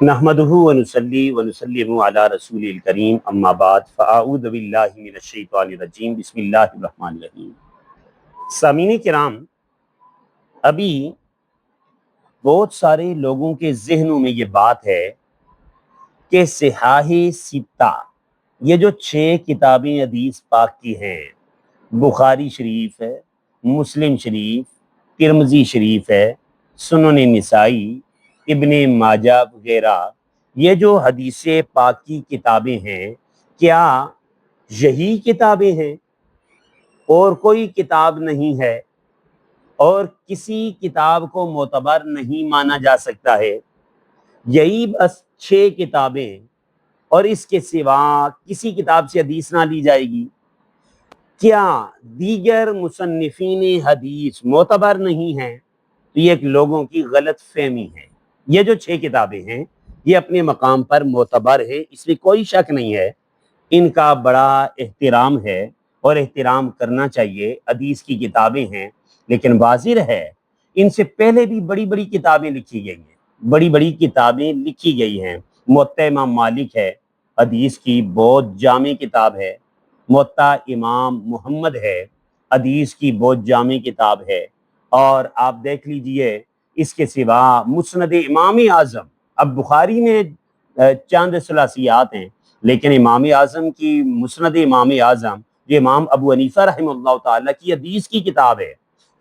नहमदुहु व नुसल्ली व नुसल्लिमु अला रसूलिल करीम अम्मा बाद फ़अऊज़ु बिल्लाहि मिनश शैतानिर रजीम बिस्मिल्लाहिर रहमानिर रहीम। सामीन किराम, अभी बहुत सारे लोगों के जहनों में ये बात है कि सिहाही सित्ता, ये जो 6 किताबें हदीस पाक की हैं, बुखारी शरीफ है, मुस्लिम शरीफ, तिरमिज़ी शरीफ है, सुनन निसाई, इब्ने माजा वगैरह, ये जो हदीस पाक की किताबें हैं, क्या यही किताबें हैं और कोई किताब नहीं है और किसी किताब को मोतबर नहीं माना जा सकता है? यही बस 6 किताबें और इसके सिवा किसी किताब से हदीस ना ली जाएगी? क्या दीगर मुसन्निफीन हदीस मोतबर नहीं हैं? तो ये एक लोगों की गलत फहमी है। ये जो 6 किताबें हैं ये अपने मकाम पर मोतबर है, इसमें कोई शक नहीं है। इनका बड़ा एहतराम है और एहतराम करना चाहिए। हदीस की किताबें हैं, लेकिन वाज़िर है इनसे पहले भी बड़ी बड़ी किताबें लिखी गई हैं, बड़ी बड़ी किताबें लिखी गई हैं। मुअत्ता इमाम मालिक है, हदीस की बहुत जामी किताब है। मुअत्ता इमाम मुहम्मद है, हदीस की बहुत जामी किताब है। और आप देख लीजिए, इसके सिवा मुस्नद इमाम आज़म, अब बुखारी में चंद सलासियात हैं, लेकिन इमाम आज़म की मुस्नद इमाम आज़म जो इमाम अबू हनीफा रहमतुल्लाह ताला की हदीस की किताब है।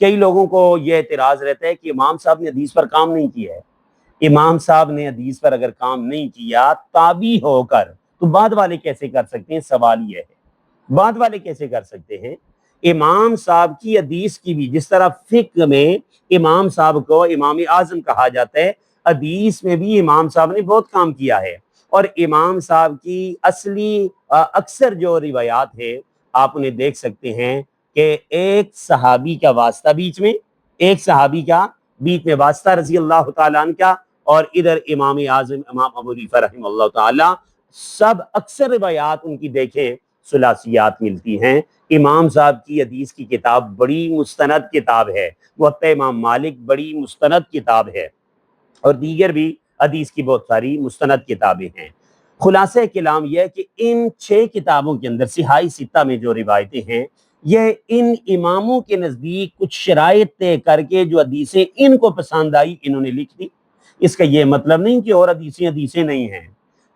कई लोगों को यह एतराज़ रहता है कि इमाम साहब ने हदीस पर काम नहीं किया है। इमाम साहब ने हदीस पर अगर काम नहीं किया ताबी होकर, तो बाद वाले कैसे कर सकते हैं? सवाल यह है, बाद वाले कैसे कर सकते हैं? इमाम साहब की हदीस की भी, जिस तरह फिक्र में इमाम साहब को इमाम आज़म कहा जाता है, हदीस में भी इमाम साहब ने बहुत काम किया है। और इमाम साहब की असली अक्सर जो रिवायात है, आप उन्हें देख सकते हैं कि एक सहाबी का वास्ता बीच में, एक सहाबी का बीच में वास्ता रज़ी अल्लाह तआला अन्हु का, और इधर इमाम आज़म इमाम अबू हनीफा रहमतुल्लाह ताला, सब अक्सर रिवायात उनकी देखें सुलासियात मिलती हैं। इमाम साहब की हदीस की किताब बड़ी मुस्तनद किताब है। मुअत्ता इमाम मालिक बड़ी मुस्तनद किताब है, और दीगर भी हदीस की बहुत सारी मुस्तनद किताबें हैं। खुलासा कलाम यह है कि इन 6 किताबों के अंदर सिहाई सित्ता में जो रिवायतें हैं, यह इन इमामों के नज़दीक कुछ शराइत तय करके जो हदीसें इनको पसंद आई इन्होंने लिख दी। इसका यह मतलब नहीं कि और हदीसें हदीसें नहीं हैं।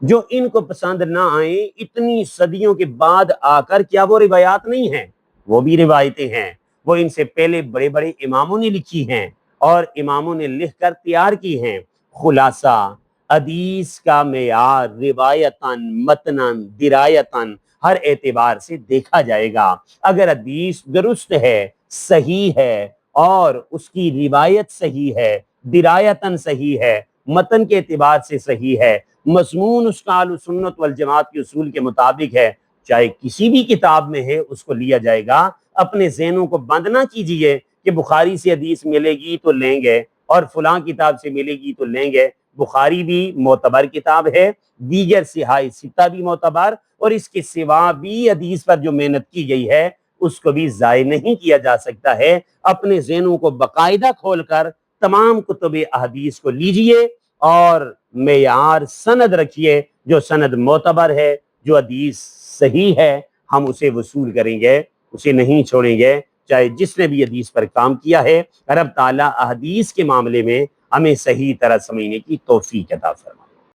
जो इनको पसंद ना आए, इतनी सदियों के बाद आकर, क्या वो रिवायात नहीं हैं? वो भी रिवायतें हैं। वो इनसे पहले बड़े बड़े इमामों ने लिखी हैं और इमामों ने लिख कर तैयार की हैं। खुलासा, हदीस का मेयार रिवायतन मतनन दिरायतन हर एतबार से देखा जाएगा। अगर हदीस दुरुस्त है, सही है, और उसकी रिवायत सही है, दिरायतन सही है, मतन के एतबार से सही है, मज़मून उसका अहले सुन्नत वल जमात के उसूल के मुताबिक है, चाहे किसी भी किताब में है, उसको लिया जाएगा। अपने ज़हनों को बंद ना कीजिए कि बुखारी से हदीस मिलेगी तो लेंगे और फलां किताब से मिलेगी तो लेंगे। बुखारी भी मोतबर किताब है, दीगर सिहाई सित्ता भी मोतबर, और इसके सिवा भी हदीस पर जो मेहनत की गई है उसको भी ज़ाय नहीं किया जा सकता है। अपने ज़हनों को बाकायदा खोलकर तमाम कुतुब अहदीस को लीजिए और मेयार सनद रखिए, जो सनद मोतबर है, जो हदीस सही है, हम उसे वसूल करेंगे, उसे नहीं छोड़ेंगे, चाहे जिसने भी हदीस पर काम किया है। रब ताला हदीस के मामले में हमें सही तरह समझने की तौफीक अता फरमाए।